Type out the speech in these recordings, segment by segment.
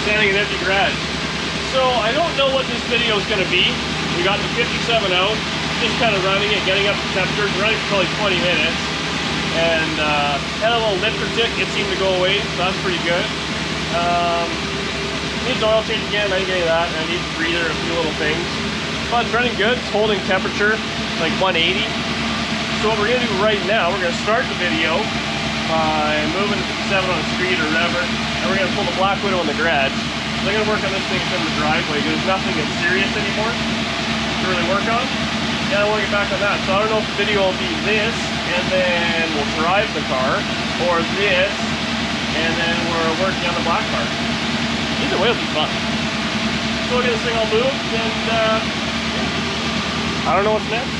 standing in an empty garage. So I don't know what this video is going to be. We got the 57 out, just kind of running it, getting up to temperature. We're running for probably 20 minutes. And had a little lifter tick, it seemed to go away, so that's pretty good. Needs oil change again, I didn't get any of that, and I need a breather, a few little things. But it's running good, it's holding temperature, like 180. So what we're going to do right now, we're going to start the video by moving the 57 on the street or whatever, and we're going to pull the Black Widow in the garage. So I'm going to work on this thing in the driveway, because there's nothing that's serious anymore to really work on. Yeah, I want to get back on that. So I don't know if the video will be this, and then we'll drive the car, or this, and then we're working on the black car. Either way will be fun. So we'll get this thing all moved, and I don't know what's next.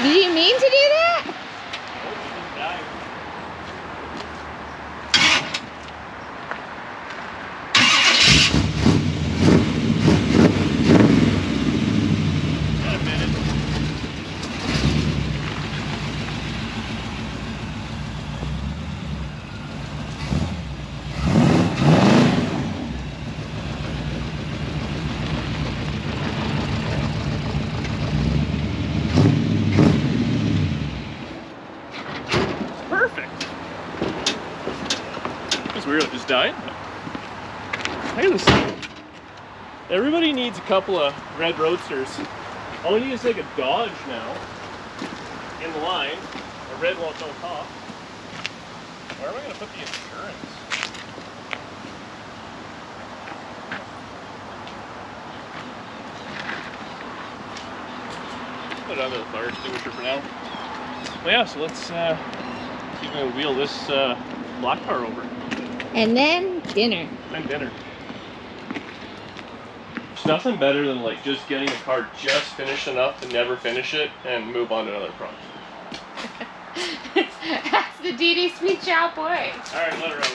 Did you mean to do that? Weird, it just died. Look at this thing. Everybody needs a couple of red roadsters. All we need is like a Dodge now in the line. A red won't don't pop. Where am I going to put the insurance? Put it under the fire extinguisher for now. Well, yeah, so let's see if we can wheel this black car over. And then dinner. And dinner. There's nothing better than like just getting a car just finished enough to never finish it and move on to another project. That's the DD Sweet Chow boy. Alright, let her out.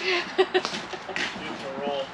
Beautiful roll.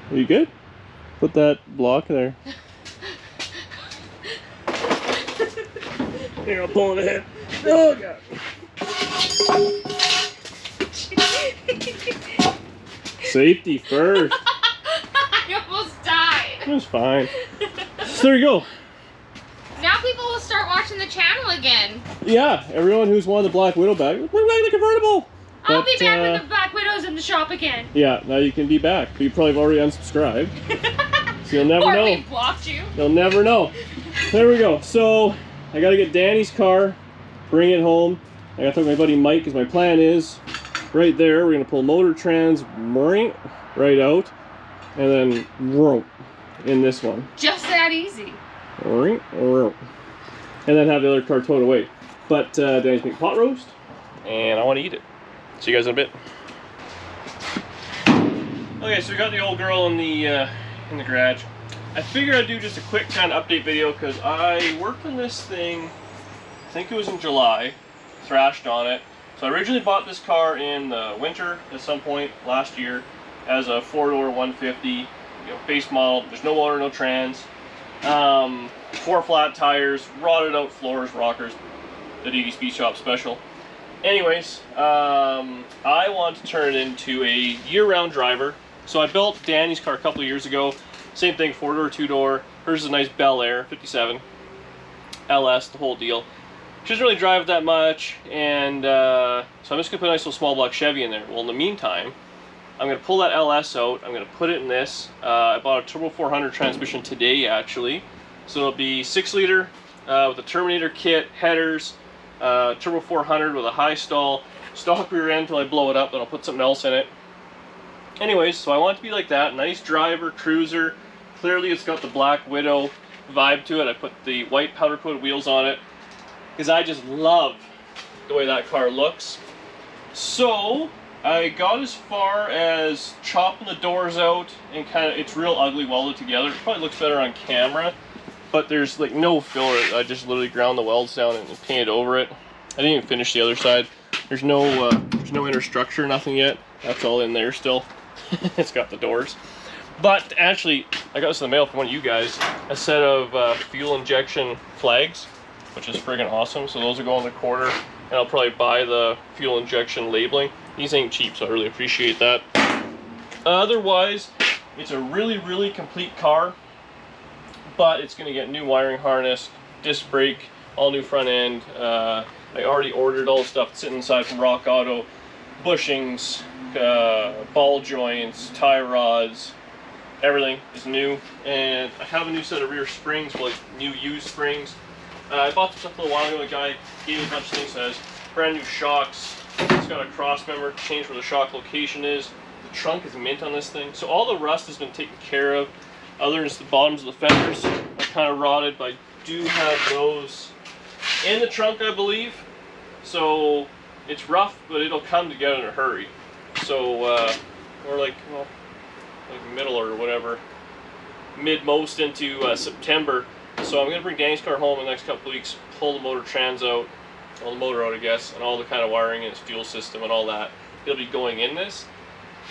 Are you good? Put that block there. Here, I'll pull it ahead. Oh, God. Safety first. I almost died. It was fine. So there you go. Now people will start watching the channel again. Yeah, everyone who's wanted the Black Widow back, we're back in the convertible. I'll be back with the Black Widows in the shop again. Yeah, now you can be back. But you probably have already unsubscribed. So you'll never know. Or we blocked you. You'll never know. There we go. So I got to get Danny's car, bring it home. I got to talk to my buddy Mike, because my plan is right there. We're going to pull motor trans right out, and then in this one. Just that easy. And then have the other car towed away. But Danny's making pot roast, and I want to eat it. See you guys in a bit. Okay, so we got the old girl in the garage. I figured I'd do just a quick kind of update video because I worked on this thing, I think it was in July, thrashed on it. So I originally bought this car in the winter at some point last year as a 4-door 150, base model. There's no motor, no trans. 4 flat tires, rotted out floors, rockers, the DD Speed Shop special. Anyways, I want to turn it into a year-round driver. So I built Danny's car a couple of years ago. Same thing, 4-door, 2-door. Hers is a nice Bel Air, 57. LS, the whole deal. She doesn't really drive it that much, and so I'm just going to put a nice little small block Chevy in there. Well, in the meantime, I'm going to pull that LS out. I'm going to put it in this. I bought a Turbo 400 transmission today, actually. So it'll be 6-liter with a Terminator kit, headers, Turbo 400 with a high stall, stock rear end until I blow it up, then I'll put something else in it. Anyways, so I want it to be like that. Nice driver, cruiser. Clearly it's got the Black Widow vibe to it. I put the white powder coated wheels on it because I just love the way that car looks. So I got as far as chopping the doors out and kind of, it's real ugly welded together. It probably looks better on camera, but there's like no filler. I just literally ground the welds down and painted over it. I didn't even finish the other side. There's no inner structure, nothing yet. That's all in there still. It's got the doors. But actually, I got this in the mail from one of you guys, a set of fuel injection flags, which is friggin' awesome. So those will go on the quarter, and I'll probably buy the fuel injection labeling. These ain't cheap, so I really appreciate that. Otherwise, it's a really, really complete car, but it's gonna get new wiring harness, disc brake, all new front end. I already ordered all the stuff sitting inside from Rock Auto, bushings, ball joints, tie rods. Everything is new, and I have a new set of rear springs, like new used springs. I bought this stuff a little while ago. The guy gave me a bunch of things. It has brand new shocks. It's got a cross member to change where the shock location is. The trunk is mint on this thing, so all the rust has been taken care of. Other than the bottoms of the fenders are kind of rotted, but I do have those in the trunk, I believe. So it's rough, but it'll come together in a hurry. So we're like, well, like middle or whatever, mid-most into September. So I'm going to bring Danny's car home in the next couple of weeks, pull the motor trans out, well, the motor out I guess, and all the kind of wiring and its fuel system and all that. It'll be going in this.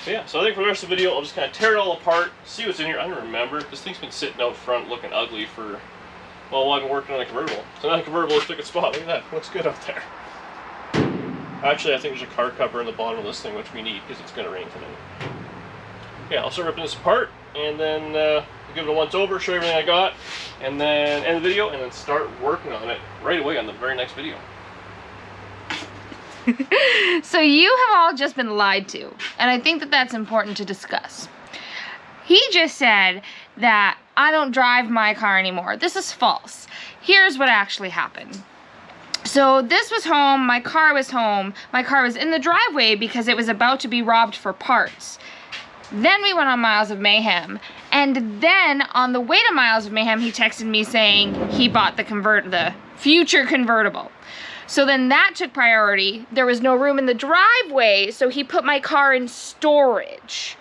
But yeah, so I think for the rest of the video, I'll just kind of tear it all apart, see what's in here. I don't remember. This thing's been sitting out front looking ugly for, well, I've been working on a convertible. So now the convertible took its spot. Look at that. Looks good out there. Actually, I think there's a car cover in the bottom of this thing, which we need because it's going to rain tonight. Yeah, I'll start ripping this apart, and then give it a once over, show you everything I got, and then end the video, and then start working on it right away on the very next video. So you have all just been lied to, and I think that that's important to discuss. He just said that I don't drive my car anymore. This is false. Here's what actually happened. So this was home, my car was home, my car was in the driveway because it was about to be robbed for parts. Then we went on Miles of Mayhem, and then on the way to Miles of Mayhem, he texted me saying he bought the future convertible. So then that took priority. There was no room in the driveway, so he put my car in storage.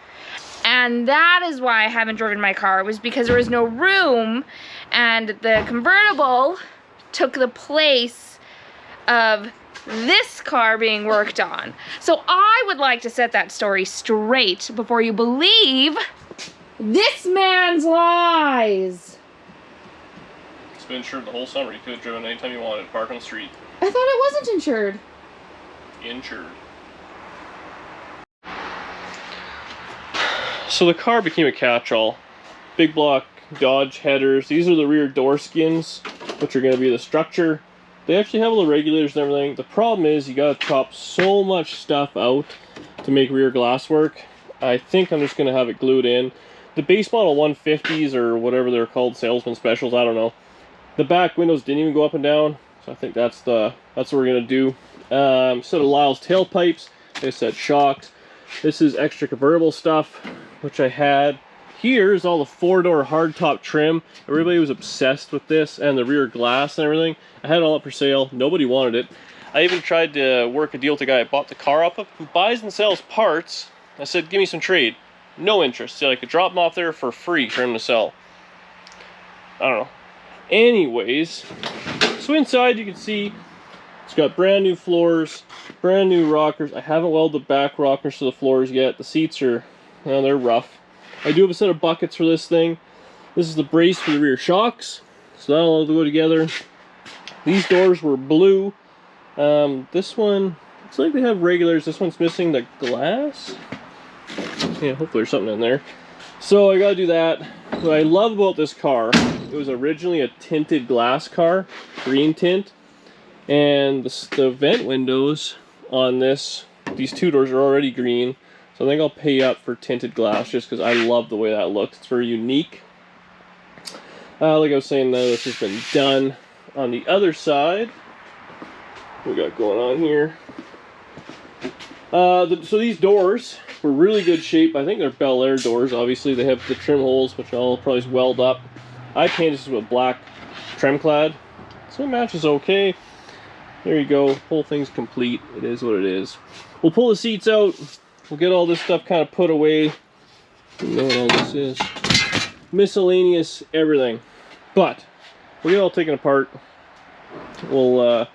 And that is why I haven't driven my car, was because there was no room, and the convertible took the place of this car being worked on. So I would like to set that story straight before you believe this man's lies. It's been insured the whole summer. You could have driven anytime you wanted. Park on the street. I thought it wasn't insured. Insured. So the car became a catch-all. Big block Dodge headers. These are the rear door skins, which are going to be the structure. They actually have all the regulators and everything. The problem is you gotta chop so much stuff out to make rear glass work. I think I'm just gonna have it glued in. The base model 150s or whatever they're called, salesman specials, I don't know. The back windows didn't even go up and down, so I think that's what we're gonna do. Set of Lyle's tailpipes. They said shocks. This is extra convertible stuff, which I had. Here's all the 4-door hardtop trim. Everybody was obsessed with this and the rear glass and everything. I had it all up for sale. Nobody wanted it. I even tried to work a deal with the guy I bought the car off of, who buys and sells parts. I said, give me some trade. No interest. So I could drop them off there for free for him to sell. I don't know. Anyways, so inside you can see it's got brand new floors, brand new rockers. I haven't welded the back rockers to the floors yet. The seats are, well, they're rough. I do have a set of buckets for this thing. This is the brace for the rear shocks. So that'll all go together. These doors were blue. This one looks like they have regulars. This one's missing the glass. Yeah, hopefully there's something in there. So I gotta do that. What I love about this car, it was originally a tinted glass car, green tint, and the vent windows on these two doors are already green. So I think I'll pay up for tinted glass just because I love the way that looks. It's very unique. Like I was saying, though, this has been done. On the other side, what we got going on here? So these doors were really good shape. I think they're Bel Air doors. Obviously, they have the trim holes, which I'll probably weld up. I painted this with black trim clad, so it matches okay. There you go. Whole thing's complete. It is what it is. We'll pull the seats out. We'll get all this stuff kind of put away. You know what all this is. Miscellaneous everything. But we'll get it all taken apart. We'll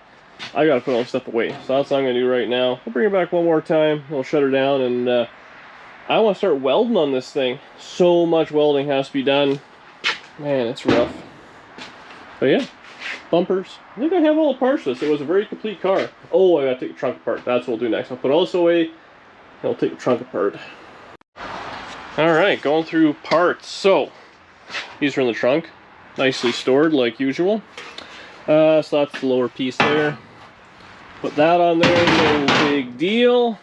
I gotta put all this stuff away. So that's what I'm gonna do right now. We'll bring it back one more time. We'll shut her down, and I want to start welding on this thing. So much welding has to be done. Man, it's rough. But yeah, bumpers. I think I have all the parts for this. It was a very complete car. Oh, I gotta take the trunk apart. That's what we'll do next. I'll put all this away, and I'll take the trunk apart. Alright, going through parts. So, these are in the trunk. Nicely stored, like usual. So that's the lower piece there. Put that on there, no big deal.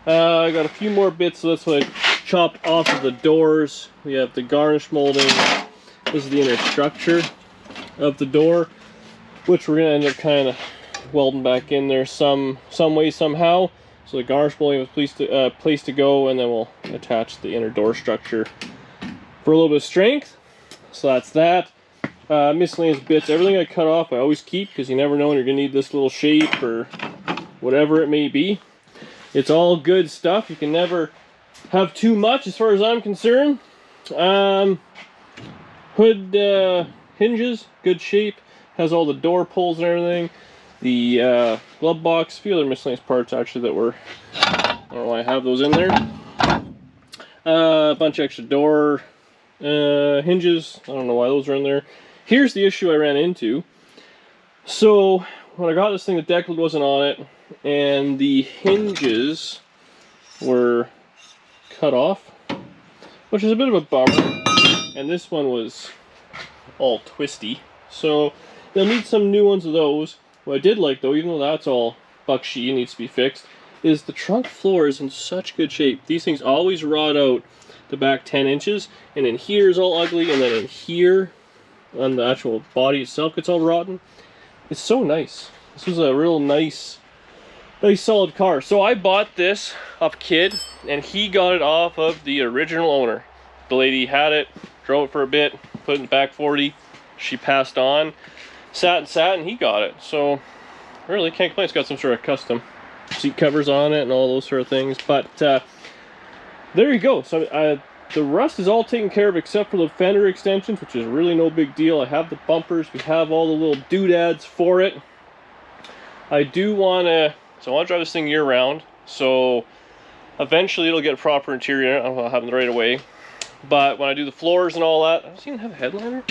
I got a few more bits, so that's what I chopped off of the doors. We have the garnish molding. This is the inner structure of the door, which we're gonna end up kind of welding back in there some way, somehow. So the garnish molding was place to go, and then we'll attach the inner door structure for a little bit of strength. So that's that. Miscellaneous bits, everything I cut off I always keep, because you never know when you're going to need this little shape or whatever it may be. It's all good stuff. You can never have too much as far as I'm concerned. Hood hinges, good shape. Has all the door pulls and everything. The glove box, a few other miscellaneous parts actually that were, I don't know why I have those in there. A bunch of extra door hinges, I don't know why those are in there. Here's the issue I ran into. So when I got this thing, the deck lid wasn't on it, and the hinges were cut off, which is a bit of a bummer. And this one was all twisty, so they'll need some new ones of those. What I did like, though, even though that's all buckshy and needs to be fixed, is the trunk floor is in such good shape. These things always rot out the back 10 inches, and in here is all ugly, and then in here on the actual body itself gets all rotten. It's so nice. This was a real nice solid car. So I bought this off Kid, and he got it off of the original owner. The lady had it, drove it for a bit, put it in the back 40. She passed on, sat, and he got it. So really can't complain. It's got some sort of custom seat covers on it and all those sort of things. But there you go. So the rust is all taken care of except for the fender extensions, which is really no big deal. I have the bumpers. We have all the little doodads for it. I do want to, so I want to drive this thing year round. So eventually it'll get a proper interior. I don't know if I'll have it right away. But when I do the floors and all that, does it even have a headliner?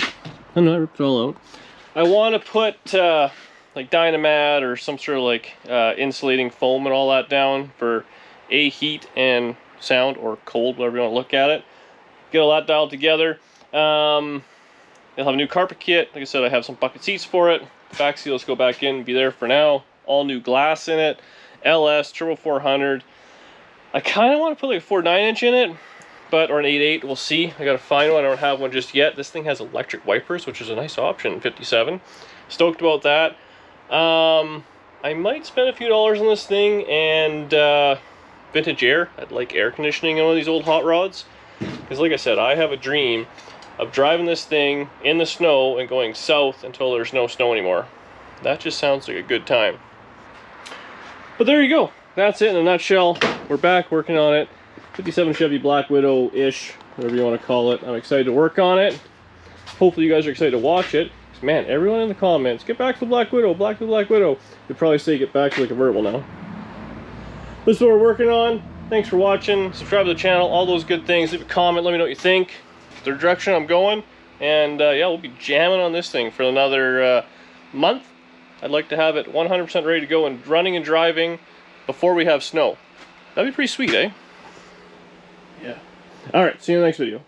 I know, I ripped it all out. I want to put like Dynamat or some sort of like insulating foam and all that down for heat and sound, or cold, whatever you want to look at it. Get all that dialed together. They'll have a new carpet kit. Like I said, I have some bucket seats for it. Back seals go back in, be there for now. All new glass in it. LS, Turbo 400. I kind of want to put like a 4.9 inch in it, but, or an 8.8, we'll see. I gotta find one, I don't have one just yet. This thing has electric wipers, which is a nice option, 57. Stoked about that. I might spend a few dollars on this thing, and vintage air. I'd like air conditioning in one of these old hot rods. Because like I said, I have a dream of driving this thing in the snow and going south until there's no snow anymore. That just sounds like a good time. But there you go. That's it in a nutshell. We're back working on it. 57 Chevy Black Widow-ish, whatever you want to call it. I'm excited to work on it. Hopefully you guys are excited to watch it. Man, everyone in the comments, get back to the Black Widow, Black to the Black Widow. You'd probably say get back to the convertible now. This is what we're working on. Thanks for watching. Subscribe to the channel, all those good things. Leave a comment, let me know what you think. The direction I'm going, And yeah, we'll be jamming on this thing for another month. I'd like to have it 100% ready to go and running and driving before we have snow. That'd be pretty sweet, eh? Yeah. Alright, see you in the next video.